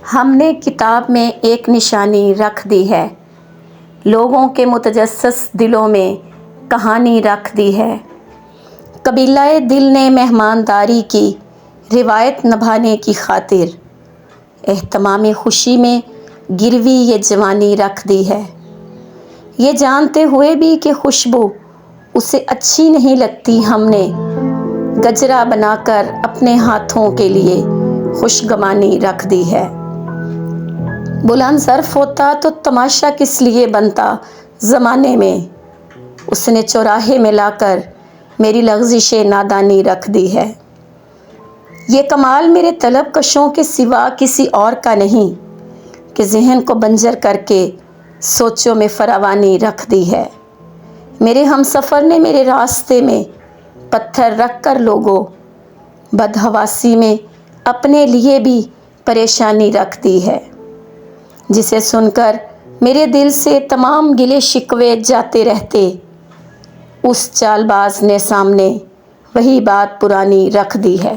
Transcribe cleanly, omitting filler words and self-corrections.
ہم نے کتاب میں ایک نشانی رکھ دی ہے، لوگوں کے متجسس دلوں میں کہانی رکھ دی ہے۔ قبیلہ دل نے مہمانداری کی روایت نبھانے کی خاطر اہتمام خوشی میں گروی یہ جوانی رکھ دی ہے، یہ جانتے ہوئے بھی کہ خوشبو اسے اچھی نہیں لگتی، ہم نے گجرا بنا کر اپنے ہاتھوں کے لیے خوشگوانی رکھ دی ہے۔ بلند ظرف ہوتا تو تماشا کس لیے بنتا زمانے میں، اس نے چوراہے میں لا کر میری لغزش نادانی رکھ دی ہے۔ یہ کمال میرے طلب کشوں کے سوا کسی اور کا نہیں کہ ذہن کو بنجر کر کے سوچوں میں فراوانی رکھ دی ہے۔ میرے ہم سفر نے میرے راستے میں پتھر رکھ کر لوگوں بدحواسی میں اپنے لیے بھی پریشانی رکھ دی ہے، جسے سن کر میرے دل سے تمام گلے شکوے جاتے رہتے، اس چال باز نے سامنے وہی بات پرانی رکھ دی ہے۔